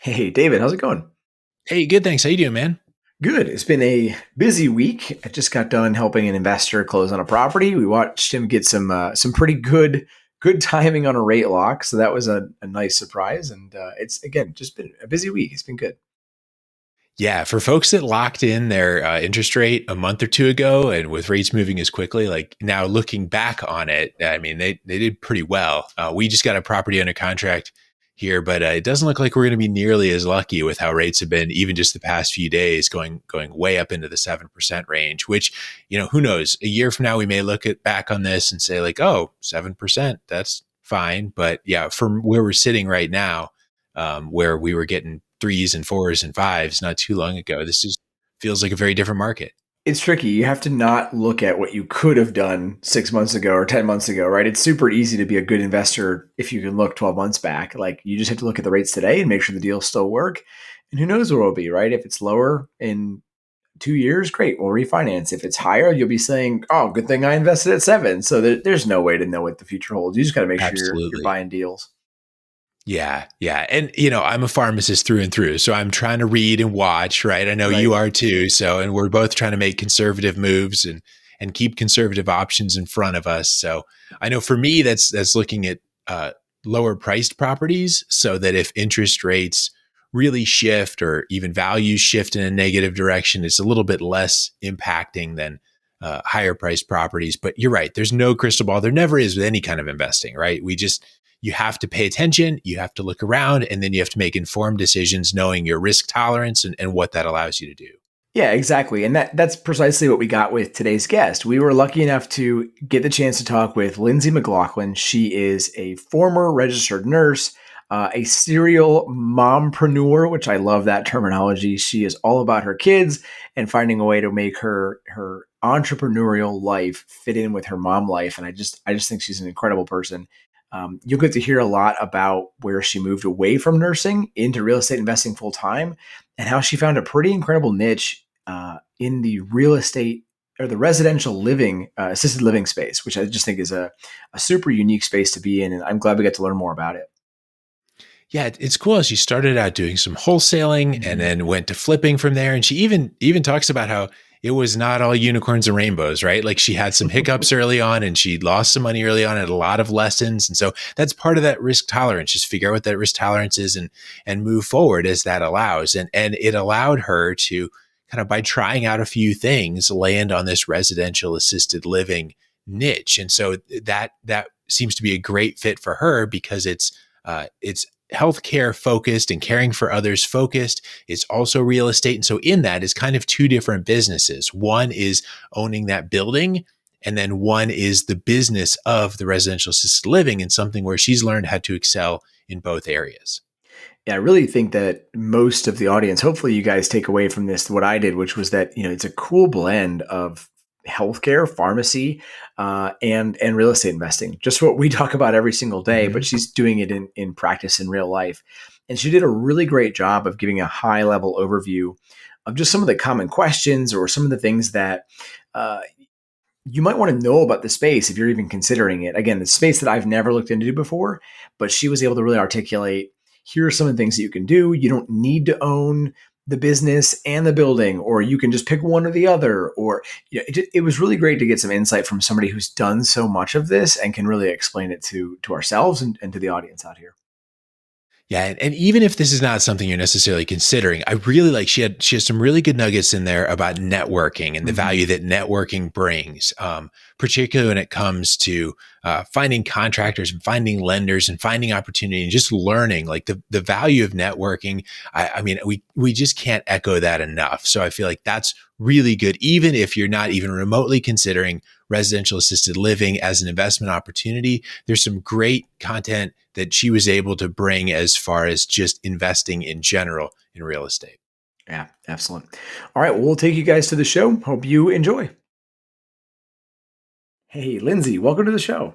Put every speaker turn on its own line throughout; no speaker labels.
Hey, David, how's it going?
Hey, good. Thanks. How you doing, man?
Good. It's been a busy week. I just got done helping an investor close on a property. We watched him get some pretty good timing on a rate lock, so that was a nice surprise. And it's again just been a busy week. It's been good.
Yeah, for folks that locked in their interest rate a month or two ago, and with rates moving as quickly, like now looking back on it, I mean they did pretty well. We just got a property under contract here, but it doesn't look like we're going to be nearly as lucky with how rates have been, even just the past few days, going way up into the 7% range. Which who knows? A year from now, we may look at back on this and say like, oh, 7%, that's fine. But yeah, from where we're sitting right now, where we were getting threes and fours and fives not too long ago. This just feels like a very different market.
It's tricky. You have to not look at what you could have done 6 months ago or 10 months ago, right? It's super easy to be a good investor if you can look 12 months back. Like you just have to look at the rates today and make sure the deals still work. And who knows where it'll be, right? If it's lower in 2 years, great, we'll refinance. If it's higher, you'll be saying, "Oh, good thing I invested at 7." So there's no way to know what the future holds. You just got to make sure you're
Absolutely.
buying deals.
Yeah, yeah. And I'm a pharmacist through and through. So I'm trying to read and watch, right? I know
Right.
you are too. So and we're both trying to make conservative moves and keep conservative options in front of us. So I know for me that's looking at lower priced properties so that if interest rates really shift or even values shift in a negative direction, it's a little bit less impacting than higher priced properties. But you're right. There's no crystal ball. There never is with any kind of investing, right? You have to pay attention, you have to look around, and then you have to make informed decisions knowing your risk tolerance and what that allows you to do.
Yeah, exactly. And that's precisely what we got with today's guest. We were lucky enough to get the chance to talk with Lindsay McLaughlin. She is a former registered nurse, a serial mompreneur, which I love that terminology. She is all about her kids and finding a way to make her entrepreneurial life fit in with her mom life. And I just think she's an incredible person. You'll get to hear a lot about where she moved away from nursing into real estate investing full time and how she found a pretty incredible niche in the real estate or the residential living, assisted living space, which I just think is a super unique space to be in. And I'm glad we got to learn more about it.
Yeah, it's cool. She started out doing some wholesaling and
Mhm.
then went to flipping from there. And she even talks about how it was not all unicorns and rainbows, right? Like she had some hiccups early on and she lost some money early on and a lot of lessons. And so that's part of that risk tolerance. Just figure out what that risk tolerance is and move forward as that allows. And it allowed her to kind of by trying out a few things, land on this residential assisted living niche. And so that seems to be a great fit for her because it's healthcare focused and caring for others focused. It's also real estate. And so in that is kind of two different businesses. One is owning that building, and then one is the business of the residential assisted living and something where she's learned how to excel in both areas.
Yeah, I really think that most of the audience, hopefully you guys take away from this what I did, which was that, it's a cool blend of healthcare, pharmacy, and real estate investing. Just what we talk about every single day, but
Mhm.
she's doing it in practice in real life. And she did a really great job of giving a high level overview of just some of the common questions or some of the things that uh, you might want to know about the space if you're even considering it. Again, the space that I've never looked into before, but she was able to really articulate here are some of the things that you can do. You don't need to own the business and the building, or you can just pick one or the other. Or it was really great to get some insight from somebody who's done so much of this and can really explain it to ourselves and to the audience out here.
Yeah, and even if this is not something you're necessarily considering, I really like she has some really good nuggets in there about networking and the
Mhm.
value that networking brings, particularly when it comes to finding contractors and finding lenders and finding opportunity and just learning like the value of networking. I mean, we just can't echo that enough. So I feel like that's really good, even if you're not even remotely considering residential assisted living as an investment opportunity. There's some great content that she was able to bring as far as just investing in general in real estate.
Yeah, excellent. All right, well, we'll take you guys to the show. Hope you enjoy. Hey, Lindsay, welcome to the show.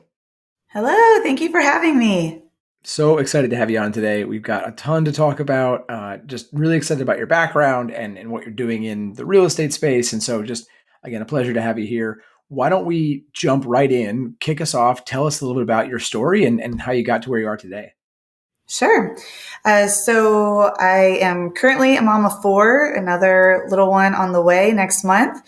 Hello, thank you for having me.
So excited to have you on today. We've got a ton to talk about. Just really excited about your background and what you're doing in the real estate space. And so, just again, a pleasure to have you here. Why don't we jump right in, kick us off, tell us a little bit about your story and how you got to where you are today?
Sure. So I am currently a mom of four, another little one on the way next month.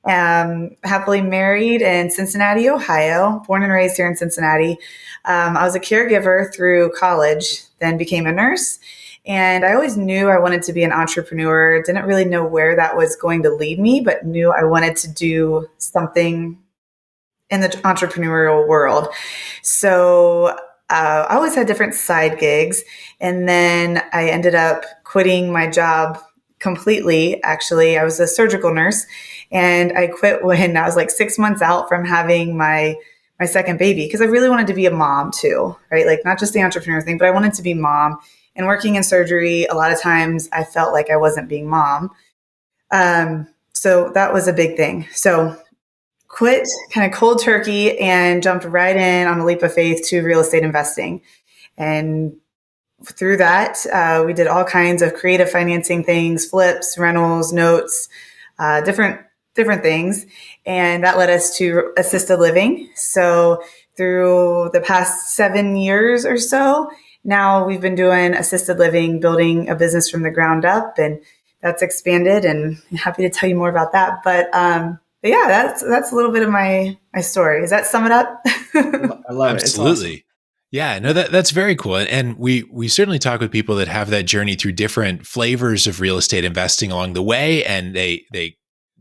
Happily married in Cincinnati, Ohio, born and raised here in Cincinnati. I was a caregiver through college, then became a nurse. And I always knew I wanted to be an entrepreneur. Didn't really know where that was going to lead me, but knew I wanted to do something in the entrepreneurial world. So I always had different side gigs. And then I ended up quitting my job completely. Actually, I was a surgical nurse and I quit when I was like 6 months out from having my second baby because I really wanted to be a mom too, right? Like not just the entrepreneur thing, but I wanted to be mom. And working in surgery, a lot of times I felt like I wasn't being mom. So that was a big thing. So quit kind of cold turkey and jumped right in on a leap of faith to real estate investing. And through that, we did all kinds of creative financing things, flips, rentals, notes, different things. And that led us to assisted living. So through the past 7 years or so, now we've been doing assisted living, building a business from the ground up, and that's expanded. And I'm happy to tell you more about that. But yeah, that's a little bit of my story. Does that sum it up?
I love it. It's awesome.
Absolutely. Yeah, no, that's very cool. And we certainly talk with people that have that journey through different flavors of real estate investing along the way, and they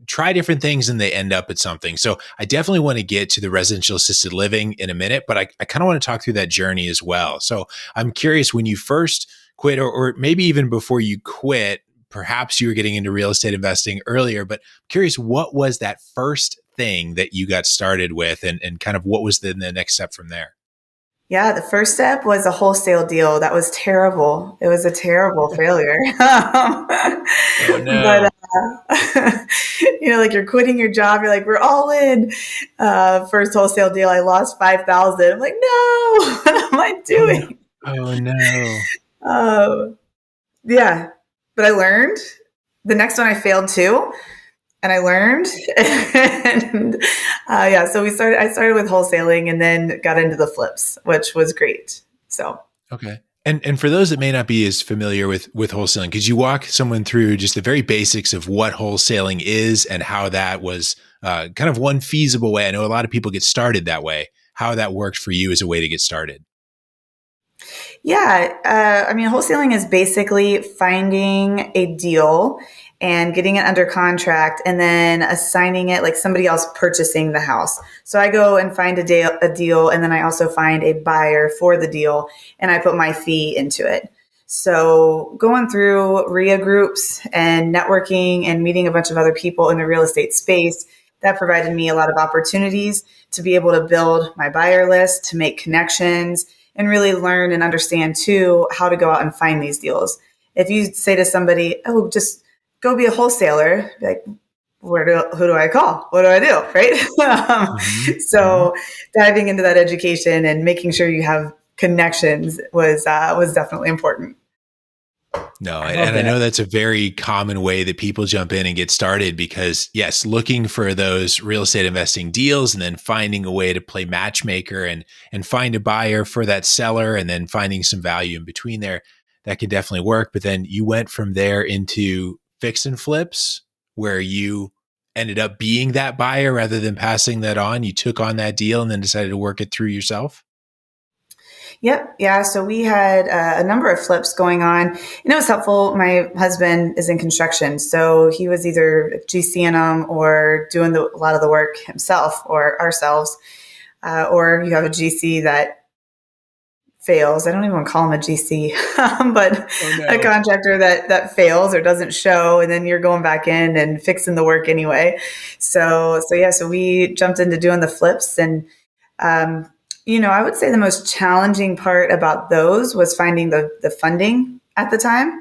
try different things and they end up at something. So I definitely want to get to the residential assisted living in a minute, but I kind of want to talk through that journey as well. So I'm curious, when you first quit, or maybe even before you quit, perhaps you were getting into real estate investing earlier, but I'm curious, what was that first thing that you got started with, and kind of what was the next step from there?
Yeah, the first step was a wholesale deal. That was terrible. It was a terrible failure.
Oh
But
no.
like you're quitting your job, you're like, we're all in. First wholesale deal, I lost 5,000. I'm like, no, what am I
Oh no.
doing?
Oh no.
Um, yeah, but I learned. The next one I failed too, and I learned. And yeah, so I started with wholesaling and then got into the flips, which was great. So
Okay. And for those that may not be as familiar with wholesaling, could you walk someone through just the very basics of what wholesaling is and how that was kind of one feasible way? I know a lot of people get started that way. How that worked for you as a way to get started?
yeah, I mean, wholesaling is basically finding a deal and getting it under contract and then assigning it like somebody else purchasing the house. So I go and find a deal and then I also find a buyer for the deal and I put my fee into it. So going through RIA groups and networking and meeting a bunch of other people in the real estate space, that provided me a lot of opportunities to be able to build my buyer list, to make connections, and really learn and understand too how to go out and find these deals. If you say to somebody, "Oh, just go be a wholesaler," be like, who do I call? What do I do? Right?
Hmm. Hmm.
So diving into that education and making sure you have connections was definitely important.
No,
I love
and I
that.
know that's a very common way that people jump in and get started because, yes, looking for those real estate investing deals and then finding a way to play matchmaker and find a buyer for that seller and then finding some value in between there, that can definitely work. But then you went from there into fix and flips where you ended up being that buyer rather than passing that on. You took on that deal and then decided to work it through yourself.
Yep. Yeah. So we had a number of flips going on. And it was helpful. My husband is in construction. So he was either GCing them or doing a lot of the work himself or ourselves. Or you have a GC that fails. I don't even want to call him a GC, but
Oh
a
no.
contractor that fails or doesn't show. And then you're going back in and fixing the work anyway. So we jumped into doing the flips and, um, I would say the most challenging part about those was finding the funding at the time.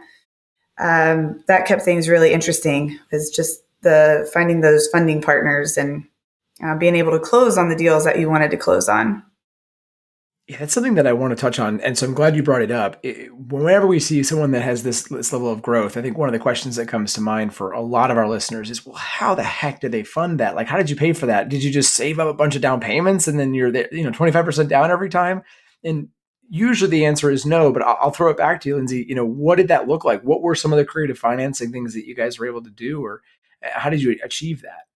That kept things really interesting. Is just the finding those funding partners and being able to close on the deals that you wanted to close on.
Yeah, it's something that I want to touch on, and so I'm glad you brought it up. Whenever we see someone that has this level of growth, I think one of the questions that comes to mind for a lot of our listeners is, well, how the heck did they fund that? Like, how did you pay for that? Did you just save up a bunch of down payments and then you're there, 25% down every time? And usually the answer is no, but I'll throw it back to you, Lindsay. What did that look like? What were some of the creative financing things that you guys were able to do, or how did you achieve that?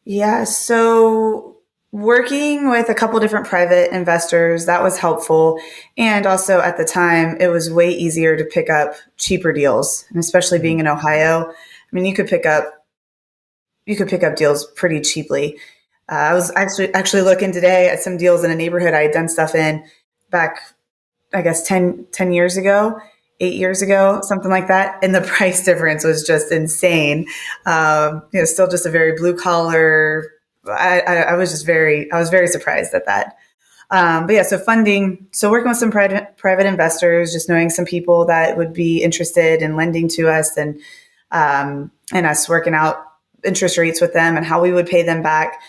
Yeah, so working with a couple different private investors, that was helpful. And also at the time, it was way easier to pick up cheaper deals. And especially being in Ohio, I mean, you could pick up deals pretty cheaply. I was actually looking today at some deals in a neighborhood I had done stuff in back, I guess, 10 years ago, 8 years ago, something like that. And the price difference was just insane. Still just a very blue collar. I was very surprised at that. But yeah, so funding, so working with some private investors, just knowing some people that would be interested in lending to us, and us working out interest rates with them and how we would pay them back.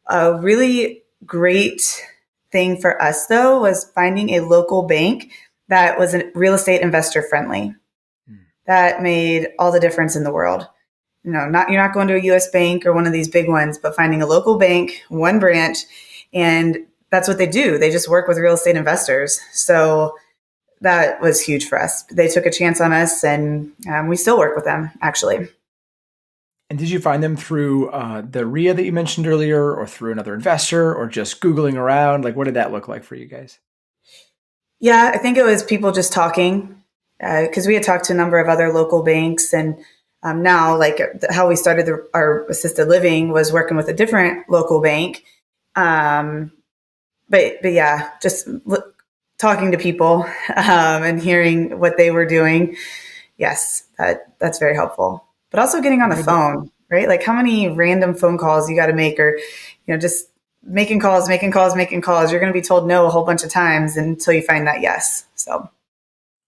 A really great thing for us, though, was finding a local bank that was real estate investor friendly. That made all the difference in the world. You're not going to a U.S. bank or one of these big ones, but finding a local bank, one branch, and that's what they do. They just work with real estate investors. So that was huge for us. They took a chance on us, and we still work with them, actually.
And did you find them through the RIA that you mentioned earlier, or through another investor, or just Googling around? Like, what did that look like for you guys?
Yeah, I think it was people just talking, because we had talked to a number of other local banks, and now, like how we started our assisted living was working with a different local bank. But yeah, just talking to people and hearing what they were doing. Yes, that's very helpful. But also getting on the phone, right? Like how many random phone calls you got to make, or just making calls. You're going to be told no a whole bunch of times until you find that yes. So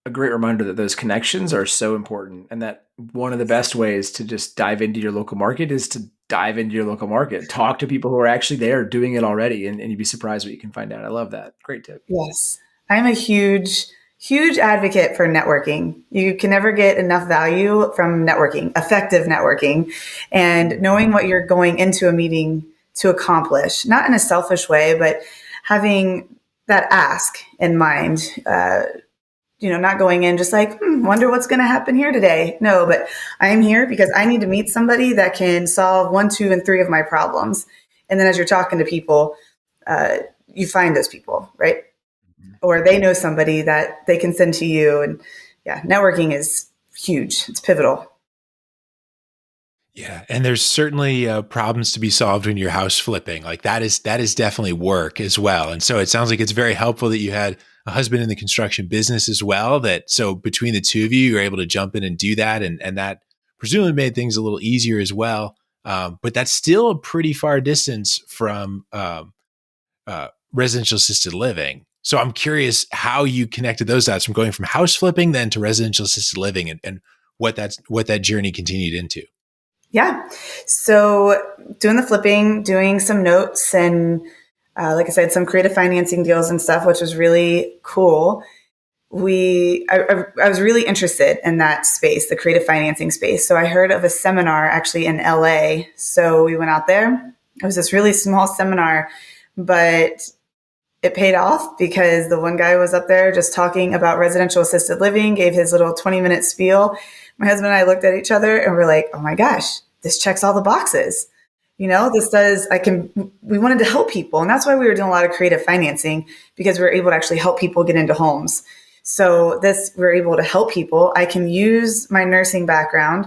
a great reminder that those connections are so important, and that one of the best ways to just dive into your local market is to dive into your local market. Talk to people who are actually there doing it already, and you'd be surprised what you can find out. I love that. Great tip.
yes, I'm a huge advocate for networking. You can never get enough value from networking, effective networking, and knowing what you're going into a meeting to accomplish, not in a selfish way, but having that ask in mind. Not going in just like, wonder what's going to happen here today. No, but I am here because I need to meet somebody that can solve 1, 2, and 3 of my problems. And then as you're talking to people, you find those people, right? Or they know somebody that they can send to you. And yeah, networking is huge. It's pivotal.
Yeah, and there's certainly problems to be solved when you're house flipping. Like that is definitely work as well. And so it sounds like it's very helpful that you had a husband in the construction business as well. That so between the two of you, you're able to jump in and do that, and that presumably made things a little easier as well. But that's still a pretty far distance from residential assisted living. So I'm curious how you connected those dots from going from house flipping then to residential assisted living, and what that journey continued into.
Yeah. So doing the flipping, doing some notes, and like I said, some creative financing deals and stuff, which was really cool. I was really interested in that space, the creative financing space. So I heard of a seminar actually in LA. So we went out there. It was this really small seminar, but it paid off because the one guy was up there just talking about residential assisted living, gave his little 20-minute spiel. My husband and I looked at each other and we're like, oh my gosh, this checks all the boxes. We wanted to help people. And that's why we were doing a lot of creative financing, because we were able to actually help people get into homes. So we're able to help people. I can use my nursing background.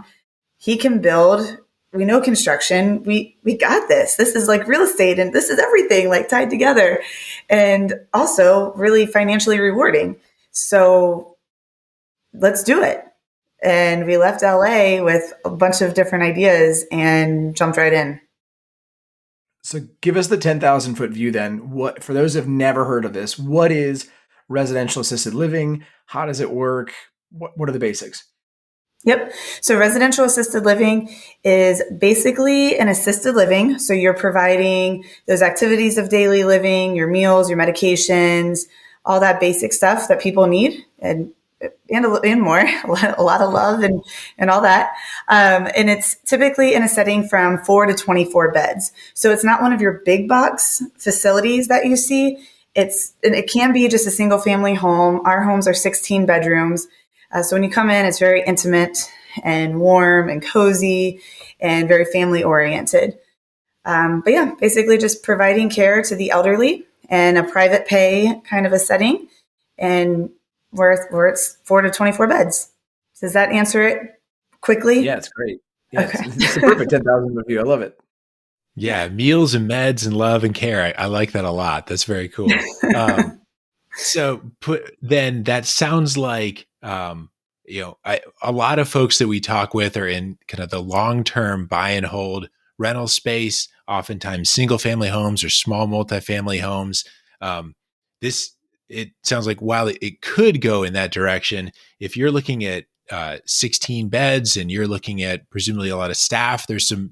He can build. We know construction. We got this. This is like real estate, and this is everything like tied together, and also really financially rewarding. So let's do it. And we left LA with a bunch of different ideas and jumped right in.
So give us the 10,000 foot view then. What, for those who've never heard of this, what is residential assisted living? How does it work? What are the basics?
Yep. So residential assisted living is basically an assisted living. So you're providing those activities of daily living, your meals, your medications, all that basic stuff that people need, and more, a lot of love and all that. And it's typically in a setting from 4 to 24 beds. So it's not one of your big box facilities that you see. And it can be just a single family home. Our homes are 16 bedrooms. So when you come in, it's very intimate and warm and cozy and very family oriented. But yeah, basically just providing care to the elderly in a private pay kind of a setting, and where it's 4 to 24 beds. Does that answer it quickly?
Yeah, it's great. Yeah,
Okay.
it's a perfect 10,000 review. I love it.
Yeah, meals and meds and love and care. I like that a lot. That's very cool. So then that sounds like a lot of folks that we talk with are in kind of the long-term buy and hold rental space, oftentimes single family homes or small multifamily homes. This it sounds like while it could go in that direction, if you're looking at 16 beds and you're looking at presumably a lot of staff, there's some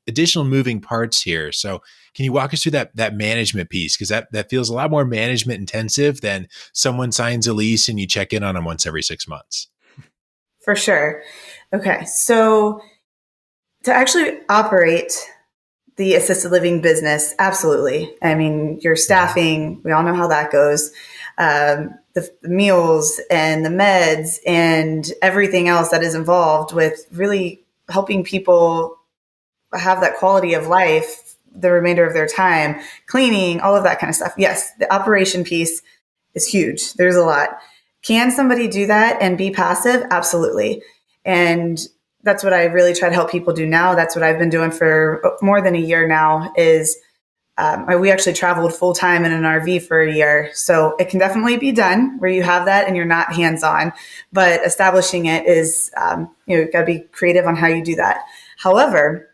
additional moving parts here. So can you walk us through that management piece? Because that feels a lot more management intensive than someone signs a lease and you check in on them once every 6 months.
For sure. Okay. So to actually operate the assisted living business, absolutely. I mean, your staffing, we all know how that goes. The meals and the meds and everything else that is involved with really helping people have that quality of life the remainder of their time, cleaning, all of that kind of stuff. Yes, the operation piece is huge. There's a lot. Can somebody do that and be passive? Absolutely. And that's what I really try to help people do now. That's what I've been doing for more than a year now is we actually traveled full time in an RV for a year. So it can definitely be done where you have that and you're not hands on, but establishing it is, you've got to be creative on how you do that. However,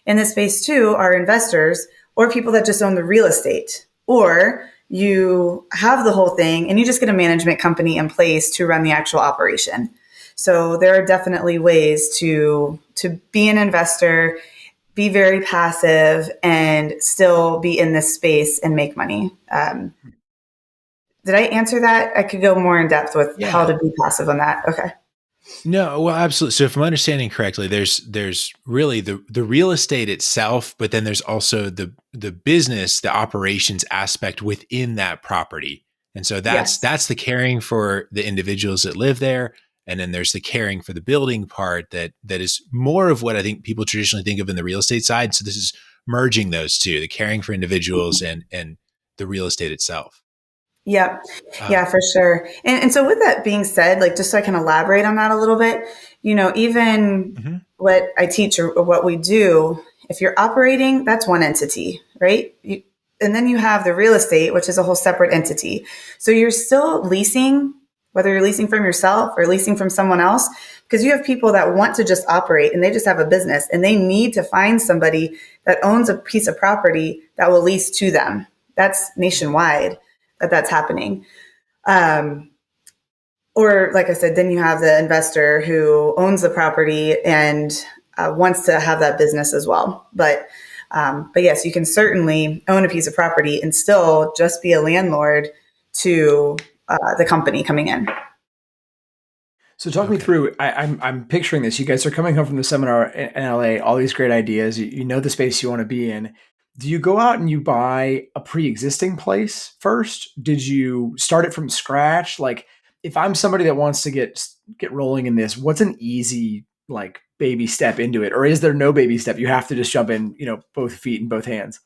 in this space too are investors or people that just own the real estate, or you have the whole thing and you just get a management company in place to run the actual operation. So there are definitely ways to be an investor, be very passive, and still be in this space and make money. Did I answer that? I could go more in depth with how to be passive on that. Okay.
No, well, absolutely. So if I'm understanding correctly, there's really the real estate itself, but then there's also the business, the operations aspect within that property. And so that's the caring for the individuals that live there. And then there's the caring for the building part that is more of what I think people traditionally think of in the real estate side. So this is merging those two, the caring for individuals and the real estate itself.
Yep. Yeah, for sure. And so with that being said, like, just so I can elaborate on that a little bit, even what I teach or what we do, if you're operating, that's one entity, right? And then you have the real estate, which is a whole separate entity. So you're still leasing, whether you're leasing from yourself or leasing from someone else, because you have people that want to just operate and they just have a business and they need to find somebody that owns a piece of property that will lease to them. That's nationwide. That's happening. Or like I said, then you have the investor who owns the property and wants to have that business as well. But yes, you can certainly own a piece of property and still just be a landlord to the company coming in.
So talk me through, I'm picturing this. You guys are coming home from the seminar in LA, all these great ideas. You know the space you want to be in. Do you go out and you buy a pre-existing place first? Did you start it from scratch? Like, if I'm somebody that wants to get rolling in this, what's an easy like baby step into it? Or is there no baby step? You have to just jump in, both feet and both hands.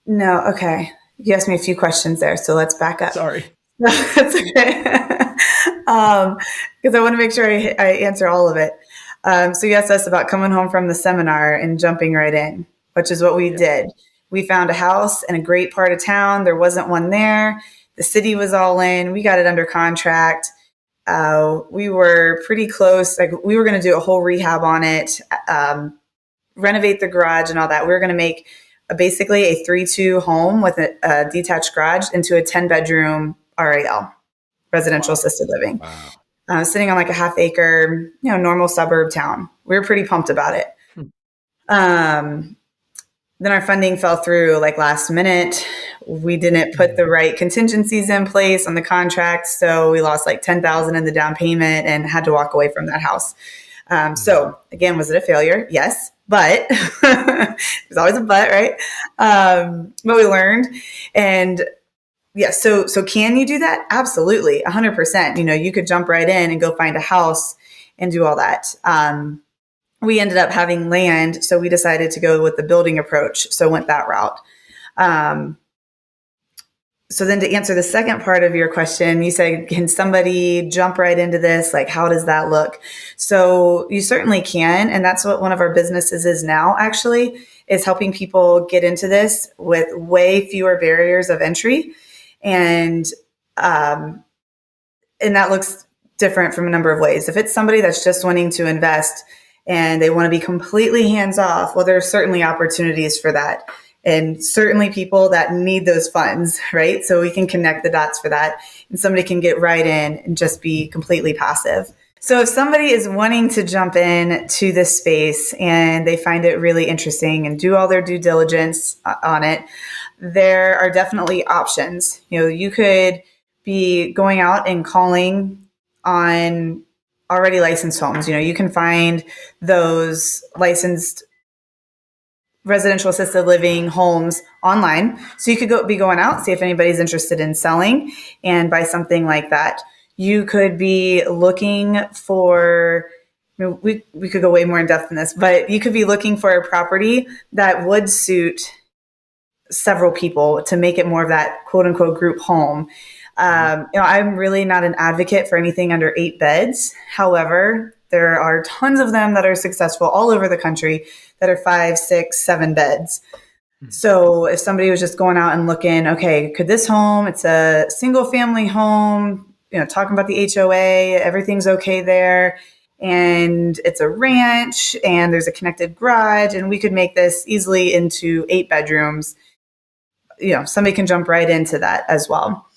No. Okay. You asked me a few questions there, so let's back up.
Sorry.
No, that's okay. Because I want to make sure I answer all of it. So you asked us about coming home from the seminar and jumping right in, which is what we did. We found a house in a great part of town. There wasn't one there. The city was all in. We got it under contract. We were pretty close. Like, we were going to do a whole rehab on it, renovate the garage and all that. We were going to make basically a 3-2 home with a detached garage into a 10-bedroom RAL, residential assisted living.
Wow.
Sitting on like a half acre, normal suburb town. We were pretty pumped about it. Then our funding fell through like last minute. We didn't put the right contingencies in place on the contract. So we lost like $10,000 in the down payment and had to walk away from that house. So again, was it a failure? Yes, but there's always a but, right? But we learned. And Yes. So can you do that? Absolutely. 100%. You could jump right in and go find a house and do all that. We ended up having land, so we decided to go with the building approach. So went that route. Um, so then to answer the second part of your question, you said, can somebody jump right into this? Like, how does that look? So you certainly can. And that's what one of our businesses is now, actually, is helping people get into this with way fewer barriers of entry. And, um, and that looks different from a number of ways. If it's somebody that's just wanting to invest and they want to be completely hands off, well, there's certainly opportunities for that. And certainly people that need those funds, right? So we can connect the dots for that. And somebody can get right in and just be completely passive. So if somebody is wanting to jump in to this space and they find it really interesting and do all their due diligence on it, there are definitely options. You could be going out and calling on already licensed homes. You can find those licensed residential assisted living homes online. So you could be going out, see if anybody's interested in selling and buy something like that. You could be looking for, we could go way more in depth in this, but you could be looking for a property that would suit several people to make it more of that quote unquote group home. I'm really not an advocate for anything under 8 beds. However, there are tons of them that are successful all over the country that are 5, 6, 7 beds. So if somebody was just going out and looking, okay, could this home, it's a single family home, talking about the HOA, everything's okay there. And it's a ranch and there's a connected garage and we could make this easily into 8 bedrooms. Somebody can jump right into that as well.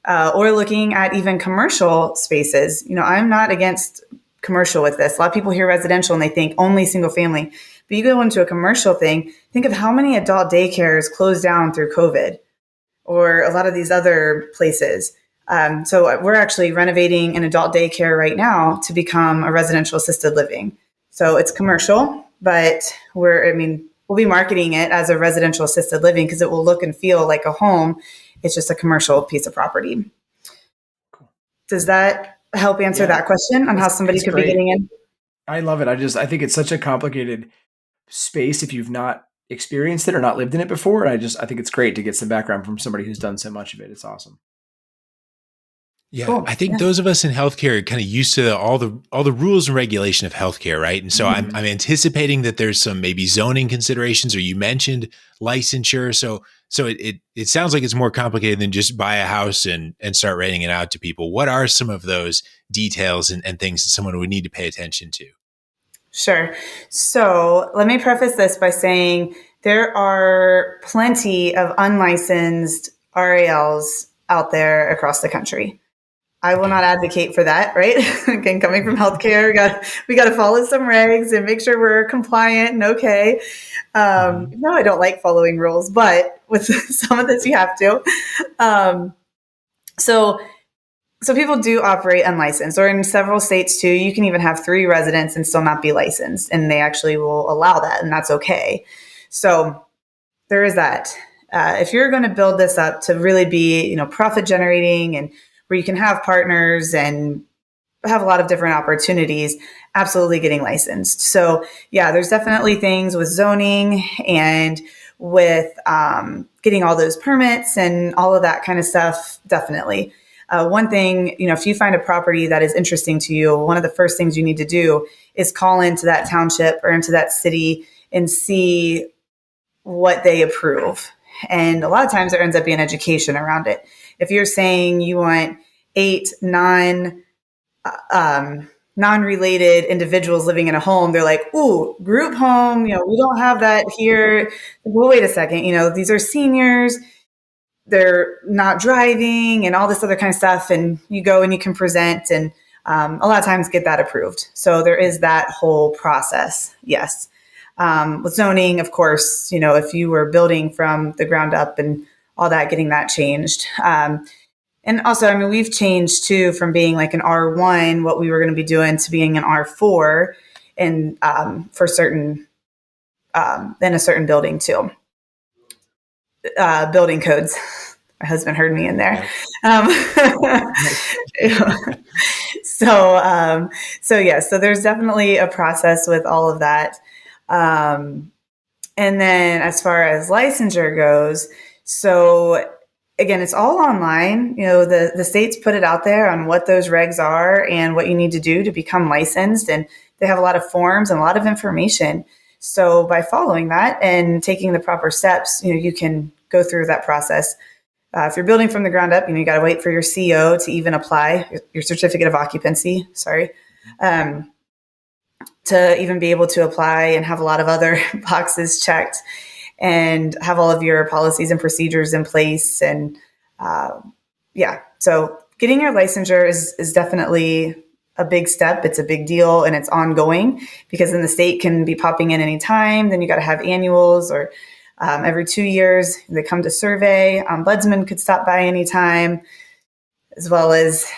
Or looking at even commercial spaces. I'm not against commercial with this. A lot of people hear residential and they think only single family. But you go into a commercial thing, think of how many adult daycares closed down through COVID or a lot of these other places. So we're actually renovating an adult daycare right now to become a residential assisted living. So it's commercial, but we'll be marketing it as a residential assisted living because it will look and feel like a home. It's just a commercial piece of property. Cool. Does that help answer that question on how somebody could be getting in?
I love it. I think it's such a complicated space if you've not experienced it or not lived in it before. I think it's great to get some background from somebody who's done so much of it. It's awesome.
Yeah, cool. I think those of us in healthcare are kind of used to all the rules and regulation of healthcare, right? And so I'm anticipating that there's some maybe zoning considerations, or you mentioned licensure. So it sounds like it's more complicated than just buy a house and start renting it out to people. What are some of those details and things that someone would need to pay attention to?
Sure. So let me preface this by saying there are plenty of unlicensed RALs out there across the country. I will not advocate for that, right? Again, coming from healthcare, we got to follow some regs and make sure we're compliant and okay. No, I don't like following rules, but with some of this, you have to. So people do operate unlicensed, or in several states too. You can even have 3 residents and still not be licensed, and they actually will allow that, and that's okay. So there is that. If you're going to build this up to really be, profit generating and where you can have partners and have a lot of different opportunities, absolutely getting licensed. So yeah, there's definitely things with zoning and with getting all those permits and all of that kind of stuff, definitely. One thing, if you find a property that is interesting to you, one of the first things you need to do is call into that township or into that city and see what they approve. And a lot of times there ends up being education around it. If you're saying you want 8 non-related individuals living in a home, they're like, ooh, group home, we don't have that here. Well, wait a second, these are seniors, they're not driving and all this other kind of stuff. And you go and you can present and a lot of times get that approved. So there is that whole process. Yes. With zoning, of course, if you were building from the ground up and all that, getting that changed. And also, we've changed too from being like an R1, what we were going to be doing, to being an R4 and for certain, in a certain building too. Building codes. My husband heard me in there.
Yep.
So there's definitely a process with all of that. And then as far as licensure goes, so again, it's all online. The states put it out there on what those regs are and what you need to do to become licensed. And they have a lot of forms and a lot of information. So by following that and taking the proper steps, you can go through that process. If you're building from the ground up, you got to wait for your CO to even apply, your certificate of occupancy, to even be able to apply and have a lot of other boxes checked and have all of your policies and procedures in place. And so getting your licensure is definitely a big step. It's a big deal and it's ongoing because then the state can be popping in anytime. Then you got to have annuals or every 2 years they come to survey. Ombudsman could stop by anytime, as well as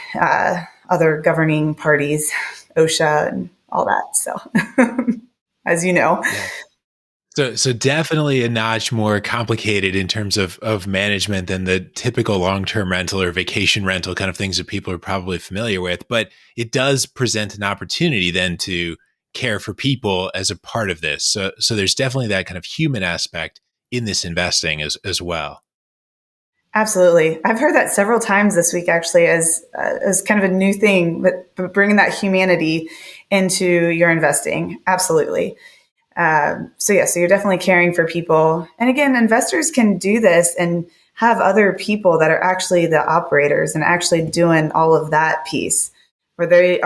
other governing parties, OSHA and all that. So as you know.
Yeah. So definitely a notch more complicated in terms of management than the typical long-term rental or vacation rental kind of things that people are probably familiar with. But it does present an opportunity then to care for people as a part of this. So there's definitely that kind of human aspect in this investing as well.
Absolutely. I've heard that several times this week, actually, as kind of a new thing, but bringing that humanity into your investing. Absolutely. So you're definitely caring for people. And again, investors can do this and have other people that are actually the operators and actually doing all of that piece where they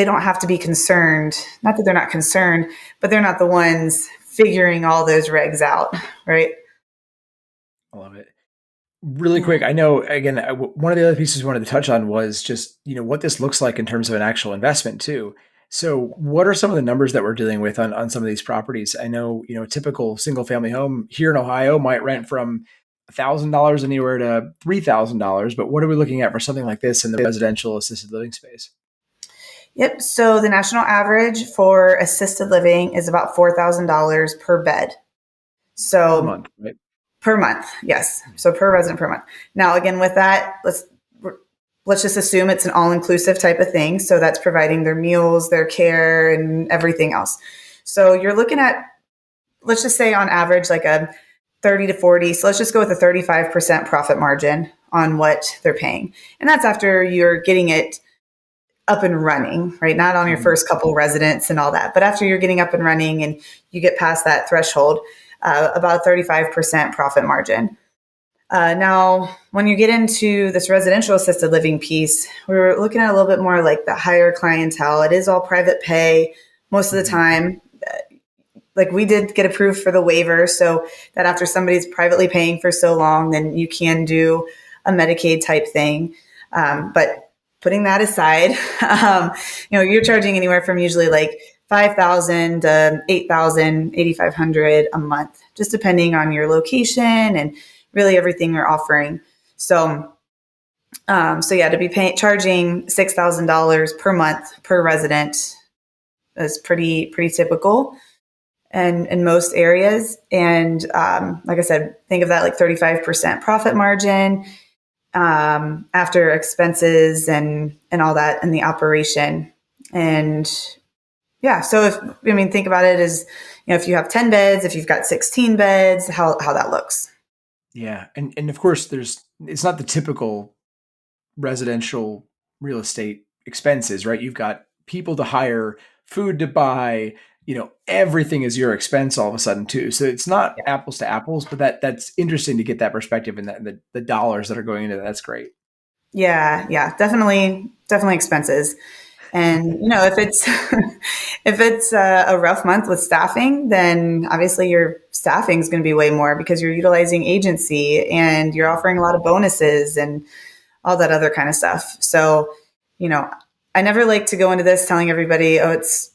don't have to be concerned. Not that they're not concerned, but they're not the ones figuring all those regs out. Right.
I love it. Really quick, I know, again, one of the other pieces we wanted to touch on was just, what this looks like in terms of an actual investment too. So what are some of the numbers that we're dealing with on some of these properties? I know, a typical single family home here in Ohio might rent from $1,000 anywhere to $3,000, but what are we looking at for something like this in the residential assisted living space?
Yep. So the national average for assisted living is about $4,000 per bed. So
Per month, right?
Per month, yes. So per resident per month. Now, again, with that, let's just assume it's an all-inclusive type of thing. So that's providing their meals, their care, and everything else. So you're looking at, let's just say on average, like a 30 to 40. So let's just go with a 35% profit margin on what they're paying. And that's after you're getting it up and running, right? Not on your first couple residents and all that, but after you're getting up and running and you get past that threshold, about 35% profit margin. Now, when you get into this residential assisted living piece, we're looking at a little bit more like the higher clientele. It is all private pay most of the time. Like we did get approved for the waiver, so that after somebody's privately paying for so long, then you can do a Medicaid type thing. But putting that aside, you're charging anywhere from usually like $5,000 to $8,000, $8,500 a month, just depending on your location and really everything you're offering. To be charging $6,000 per month per resident is pretty typical, and in most areas. And like I said, think of that like 35% profit margin after expenses and all that in the operation. And yeah. So think about it as, if you have 10 beds, if you've got 16 beds, how that looks.
Yeah. And of course it's not the typical residential real estate expenses, right? You've got people to hire, food to buy, everything is your expense all of a sudden too. So it's not apples to apples, but that's interesting to get that perspective and the dollars that are going into that. That's great.
Yeah. Definitely expenses. And, if it's a rough month with staffing, then obviously your staffing is going to be way more because you're utilizing agency and you're offering a lot of bonuses and all that other kind of stuff. So, I never like to go into this telling everybody, oh, it's,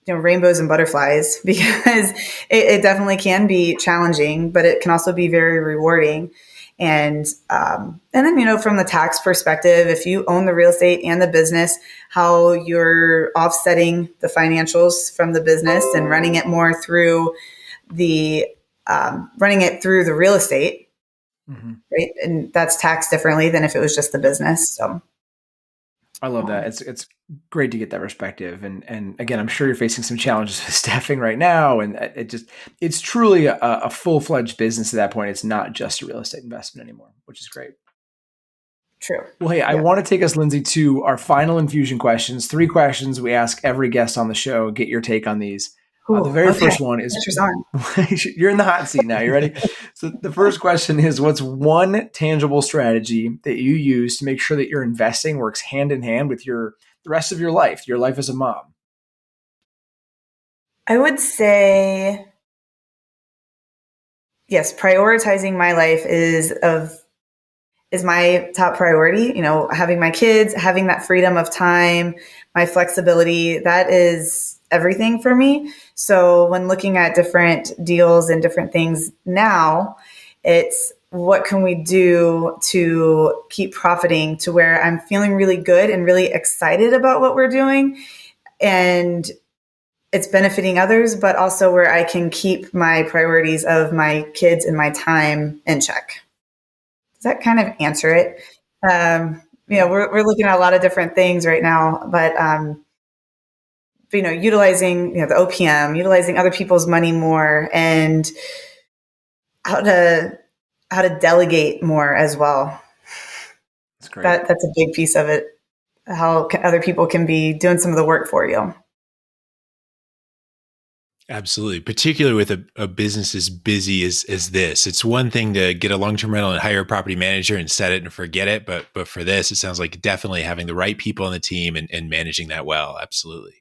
rainbows and butterflies, because it definitely can be challenging, but it can also be very rewarding. And then, from the tax perspective, if you own the real estate and the business, how you're offsetting the financials from the business and running it more through the real estate,
Mhm.
right? And that's taxed differently than if it was just the business. So
I love that. It's great to get that perspective. And again, I'm sure you're facing some challenges with staffing right now. And it's truly a full-fledged business at that point. It's not just a real estate investment anymore, which is great.
true.
Well, hey, I
Yeah.
want to take us, Lindsay, to our final infusion questions. 3 questions we ask every guest on the show. Get your take on these. The
Ooh,
very
okay.
first one is,
Pressure's on.
you're in the hot seat now. You ready? So the first question is, what's one tangible strategy that you use to make sure that your investing works hand in hand with the rest of your life as a mom?
I would say, yes, prioritizing my life is my top priority. Having my kids, having that freedom of time, my flexibility, that is everything for me. So when looking at different deals and different things now, it's what can we do to keep profiting to where I'm feeling really good and really excited about what we're doing, and it's benefiting others, but also where I can keep my priorities of my kids and my time in check. Does that kind of answer it? We're looking at a lot of different things right now, but utilizing the OPM, utilizing other people's money more, and how to delegate more as well.
That's great.
That's a big piece of it. How other people can be doing some of the work for you.
Absolutely. Particularly with a business as busy as this. It's one thing to get a long-term rental and hire a property manager and set it and forget it. But for this, it sounds like definitely having the right people on the team and managing that well. Absolutely.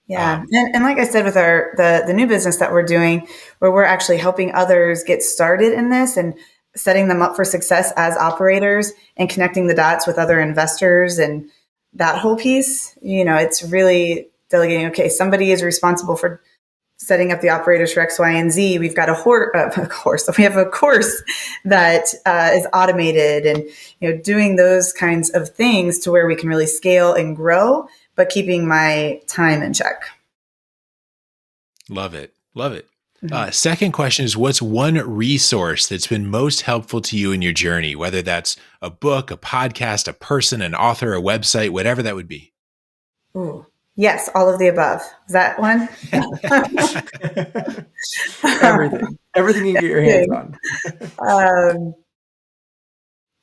Yeah. And like I said, with the new business that we're doing, where we're actually helping others get started in this and setting them up for success as operators and connecting the dots with other investors and that whole piece, it's really delegating. Okay, somebody is responsible for setting up the operators for X, Y, and Z. We've got a course. We have a course that is automated, and doing those kinds of things to where we can really scale and grow, but keeping my time in check.
Love it. Love it.
Mm-hmm.
Second question is, what's one resource that's been most helpful to you in your journey, whether that's a book, a podcast, a person, an author, a website, whatever that would be?
Ooh. Yes, all of the above. Is that one?
Everything you can get your hands on.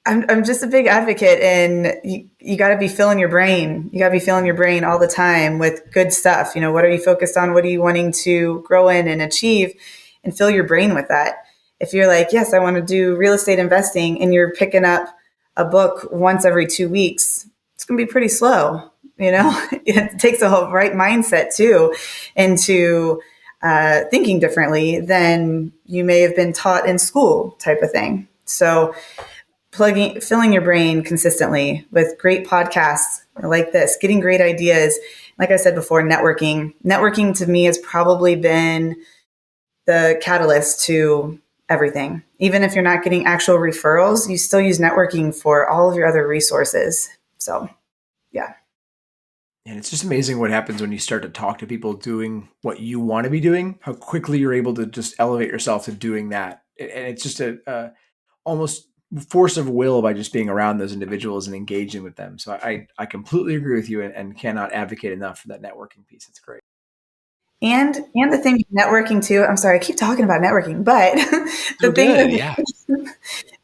I'm just a big advocate, and you got to be filling your brain. You got to be filling your brain all the time with good stuff. What are you focused on? What are you wanting to grow in and achieve, and fill your brain with that. If you're like, yes, I want to do real estate investing, and you're picking up a book once every 2 weeks, it's going to be pretty slow. It takes a whole right mindset too into thinking differently than you may have been taught in school, type of thing. So filling your brain consistently with great podcasts like this, getting great ideas. Like I said before, networking to me has probably been the catalyst to everything. Even if you're not getting actual referrals, you still use networking for all of your other resources. So, yeah.
And it's just amazing what happens when you start to talk to people doing what you want to be doing, how quickly you're able to just elevate yourself to doing that. And it's just a almost force of will by just being around those individuals and engaging with them. So I completely agree with you and cannot advocate enough for that networking piece. It's great.
And the thing with networking too, I'm sorry, I keep talking about networking, but
So good. Yeah.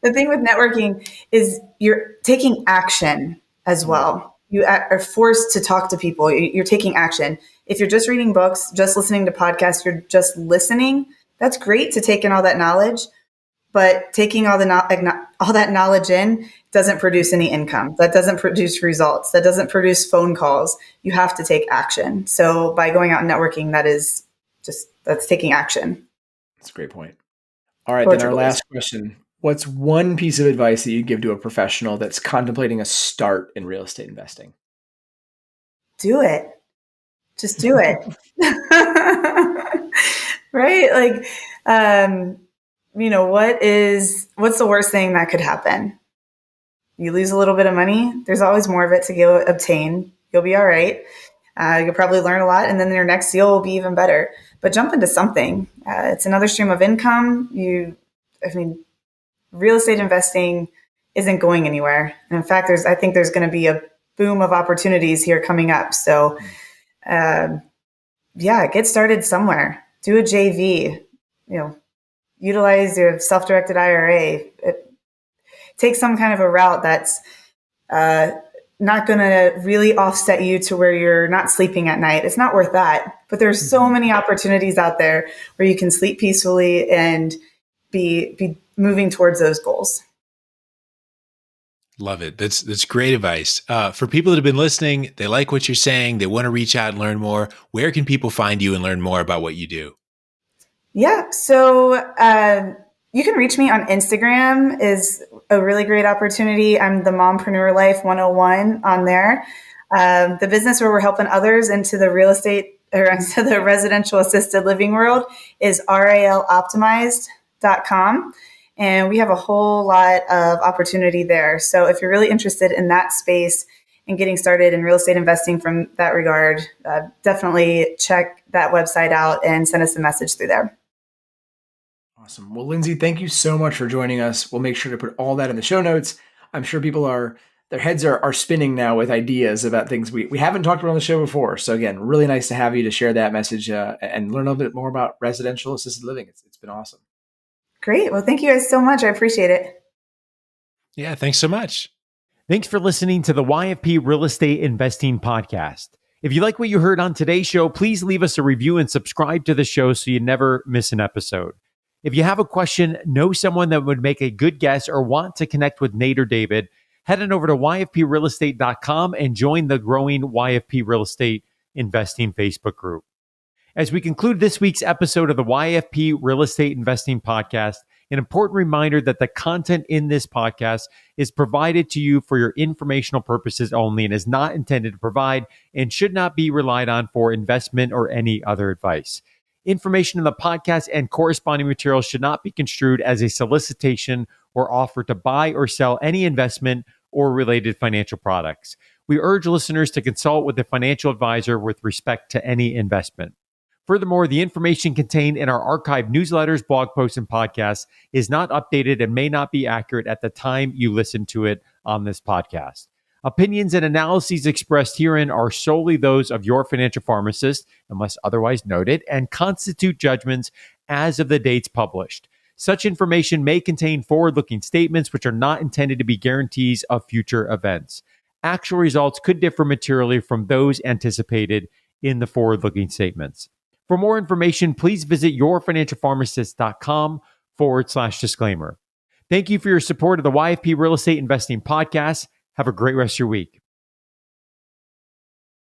the thing with networking is you're taking action as well. You are forced to talk to people. You're taking action. If you're just reading books, just listening to podcasts, you're just listening, that's great to take in all that knowledge. But taking all that knowledge in doesn't produce any income. That doesn't produce results. That doesn't produce phone calls. You have to take action. So by going out and networking, that's taking action.
That's a great point. All right, then our
Portugal.
last question. What's one piece of advice that you'd give to a professional that's contemplating a start in real estate investing?
Do it. Just do it. Right? Like, what's the worst thing that could happen? You lose a little bit of money. There's always more of it to go obtain. You'll be all right. You'll probably learn a lot, and then your next deal will be even better. But jump into something. It's another stream of income. real estate investing isn't going anywhere. And in fact, I think there's going to be a boom of opportunities here coming up. So, get started somewhere. Do a JV. Utilize your self-directed IRA. Take some kind of a route that's not going to really offset you to where you're not sleeping at night. It's not worth that. But there's so many opportunities out there where you can sleep peacefully and be moving towards those goals.
Love it. That's great advice. For people that have been listening, they like what you're saying, they want to reach out and learn more. Where can people find you and learn more about what you do?
Yeah. So you can reach me on Instagram is a really great opportunity. I'm the Mompreneur Life 101 on there. The business where we're helping others into the real estate or into the residential assisted living world is raloptimized.com. And we have a whole lot of opportunity there. So if you're really interested in that space and getting started in real estate investing from that regard, definitely check that website out and send us a message through there.
Awesome. Well, Lindsay, thank you so much for joining us. We'll make sure to put all that in the show notes. I'm sure their heads are spinning now with ideas about things we haven't talked about on the show before. So again, really nice to have you to share that message and learn a little bit more about residential assisted living. It's been awesome.
Great. Well, thank you guys so much. I appreciate it.
Yeah, thanks so much.
Thanks for listening to the YFP Real Estate Investing Podcast. If you like what you heard on today's show, please leave us a review and subscribe to the show so you never miss an episode. If you have a question, know someone that would make a good guest, or want to connect with Nate or David, head on over to yfprealestate.com and join the growing YFP Real Estate Investing Facebook group. As we conclude this week's episode of the YFP Real Estate Investing Podcast, an important reminder that the content in this podcast is provided to you for your informational purposes only and is not intended to provide and should not be relied on for investment or any other advice. Information in the podcast and corresponding materials should not be construed as a solicitation or offer to buy or sell any investment or related financial products. We urge listeners to consult with a financial advisor with respect to any investment. Furthermore, the information contained in our archived newsletters, blog posts, and podcasts is not updated and may not be accurate at the time you listen to it on this podcast. Opinions and analyses expressed herein are solely those of your financial pharmacist, unless otherwise noted, and constitute judgments as of the dates published. Such information may contain forward-looking statements which are not intended to be guarantees of future events. Actual results could differ materially from those anticipated in the forward-looking statements. For more information, please visit yourfinancialpharmacist.com/disclaimer. Thank you for your support of the YFP Real Estate Investing Podcast. Have a great rest of your week.